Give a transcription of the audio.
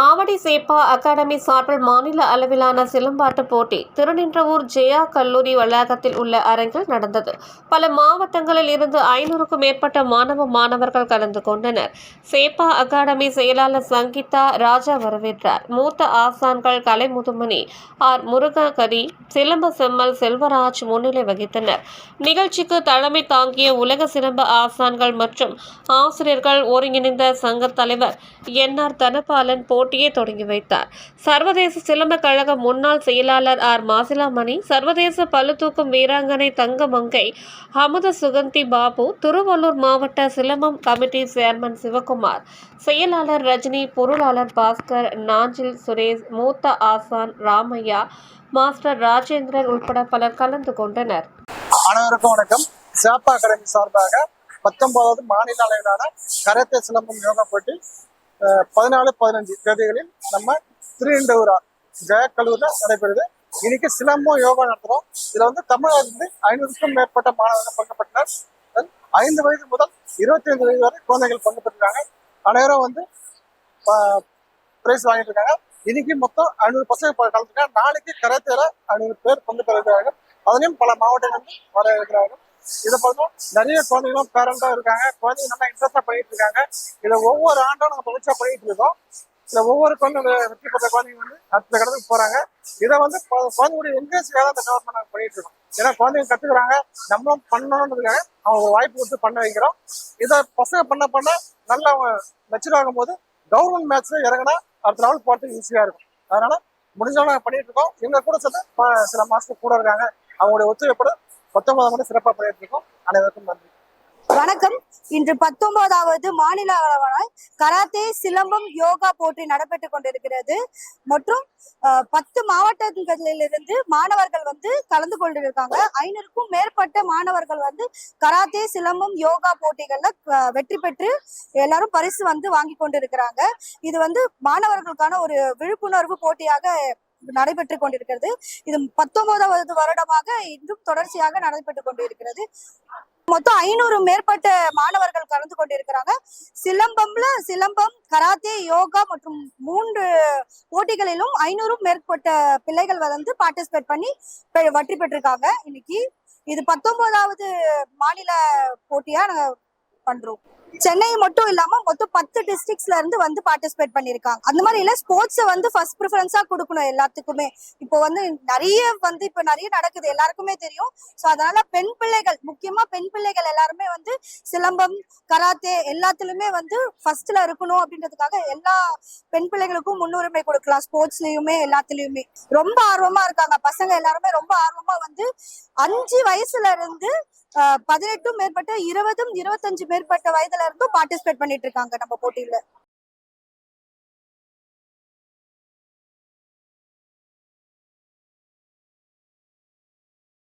ஆவடி சேப்பா academy சார்பில் மாநில அளவிலான சிலம்பாட்ட போட்டி திருநின்றவூர் ஜெயா கல்லூரி வளாகத்தில் உள்ள அரங்கில் நடந்தது. பல மாவட்டங்களில் இருந்து 500க்கும் மேற்பட்ட மாணவர்கள் கலந்து கொண்டனர். சேப்பா அகாடமி செயலாளர் சங்கீதா ராஜா வரவேற்றார். மூத்த ஆசான்கள் கலைமுதுமணி ஆர் முருககரி, சிலம்ப செம்மல் செல்வராஜ் முன்னிலை வகித்தனர். நிகழ்ச்சிக்கு தலைமை தாங்கிய உலக சிலம்ப ஆசான்கள் மற்றும் ஆசிரியர்கள் ஒருங்கிணைந்த சங்க தலைவர் என்.ஆர். தனபாலன் போட்டியை தொடங்கி வைத்தார். சர்வதேச சிலம்ப கழக முன்னாள் செயலாளர் ஆர். மாசிலாமணி, சர்வதேச பளுதூக்கும் வீராங்கனை தங்கமங்கை அமுத சுகந்தி பாபு, திருவள்ளூர் மாவட்ட சிலம்பம் கமிட்டி சேர்மன் சிவகுமார், செயலாளர் ரஜினி, பொருளாளர் பாஸ்கர், நாஞ்சில் சுரேஷ், மூத்த ஆசான் ராமையா, மாஸ்டர் ராஜேந்திரன் உட்பட பலர் கலந்து கொண்டனர். அனைவருக்கும் வணக்கம். சேப்பா அகாடமி சார்பாக 19வது மாநில அளவிலான கராத்தே சிலம்பம் யோகா போட்டி 14-15 தேதிகளில் நம்ம திருநின்றவூர் ஜெயா கல்லூரியில் நடைபெறுது. இன்னைக்கு சிலம்பம் யோகா நடத்துறோம். இதுல தமிழகத்திலிருந்து 500க்கும் மேற்பட்ட மாணவர்கள் பங்கு பெற்றனர். 5 வயது முதல் 25 வயது வரை குழந்தைகள் பங்கு பெற்றிருக்காங்க. அனைவரும் பிரைஸ் வாங்கிட்டு இருக்காங்க. இன்னைக்கு மொத்தம் 500 பசங்க கலந்துருக்காங்க. நாளைக்கு கராத்தேல 500 பேர் பங்கு பெற இருக்கிறார்கள். அதுலயும் பல மாவட்டங்கள் வர இருக்கிறார்கள். இதை பார்த்தோம் நிறைய குழந்தைகளும் பேரண்டா இருக்காங்க. குழந்தைங்க நல்லா இன்ட்ரெஸ்டா பண்ணிட்டு இருக்காங்க. இதை ஒவ்வொரு ஆண்டும் நம்ம தொடர்ச்சியா பண்ணிட்டு இருக்கோம். இதுல ஒவ்வொரு குழந்தை வெற்றி பெற்ற குழந்தைங்க அடுத்த கடத்துக்கு போறாங்க. இதை குழந்தைங்களுடைய என்கரேஜ்காக அந்த கவர்மெண்ட் பண்ணிட்டு இருக்கோம். ஏன்னா குழந்தைங்க கத்துக்கிறாங்க, நம்மளும் பண்ணணுன்றதுக்காக அவங்க வாய்ப்பு கொடுத்து பண்ண வைக்கிறோம். இதை பசங்க பண்ண நல்லா அவங்க மெச்சூர் ஆகும் போது கவர்மெண்ட் மேட்ச்ல இறங்கினா அடுத்த நாள் போறதுக்கு ஈஸியா இருக்கும். அதனால முடிஞ்சவங்க பண்ணிட்டு இருக்கோம். எங்க கூட சேர்த்து சில மாசத்துக்கு கூட இருக்காங்க. அவங்களுடைய ஒத்துழைப்போட 19 சிறப்பாக பண்ணிட்டு இருக்கோம். அனைவருக்கும் நன்றி. வணக்கம். இன்று 19வது மாநில அளவான கராத்தே சிலம்பம் யோகா போட்டி நடைபெற்றுக் கொண்டிருக்கிறது. மற்றும் 10 மாவட்டங்களிலிருந்து மாணவர்கள் கலந்து கொண்டிருக்காங்க. 500க்கும் மேற்பட்ட மாணவர்கள் கராத்தே சிலம்பம் யோகா போட்டிகள்ல வெற்றி பெற்று எல்லாரும் பரிசு வாங்கி கொண்டிருக்கிறாங்க. இது மாணவர்களுக்கான ஒரு விழிப்புணர்வு போட்டியாக நடைபெற்றுக் கொண்டிருக்கிறது. இது 19வது வருடமாக இன்றும் தொடர்ச்சியாக நடைபெற்றுக் கொண்டிருக்கிறது. மொத்தம் 500 மேற்பட்ட மாணவர்கள் கலந்து கொண்டிருக்கிறாங்க. சிலம்பம், கராத்தே, யோகா மற்றும் 3 போட்டிகளிலும் 500க்கும் மேற்பட்ட பிள்ளைகள் பார்ட்டிசிபேட் பண்ணி வெற்றி பெற்றிருக்காங்க. இன்னைக்கு இது 19வது மாநில போட்டியா நாங்க பண்றோம். சென்னை மட்டும் இல்லாம மொத்தம் 10 டிஸ்ட்ரிக்ட்ஸ்ல இருந்து பார்ட்டிசிபேட் பண்ணிருக்காங்க. அந்த மாதிரி இல்ல, ஸ்போர்ட்ஸ் ஃபர்ஸ்ட் ப்ரிஃபரன்ஸா கொடுக்கணும் எல்லாத்துக்குமே. இப்போ நிறைய இப்ப நிறைய நடக்குது, எல்லாருக்குமே தெரியும். சோ அதனால பெண் பிள்ளைகள், முக்கியமா பெண் பிள்ளைகள் எல்லாருமே சிலம்பம், கராத்தே எல்லாத்துலயுமே ஃபர்ஸ்ட்ல இருக்கணும் அப்படின்றதுக்காக எல்லா பெண் பிள்ளைகளுக்கும் முன்னுரிமை கொடுக்கலாம். ஸ்போர்ட்ஸ்லயுமே எல்லாத்துலயுமே ரொம்ப ஆர்வமா இருக்காங்க. பசங்க எல்லாருமே ரொம்ப ஆர்வமா 5 வயசுல இருந்து 18க்கும் மேற்பட்ட 20, 25 மேற்பட்ட வயதுல இருந்தும் பார்ட்டிசிபேட் பண்ணிட்டு இருக்காங்க நம்ம போட்டியில.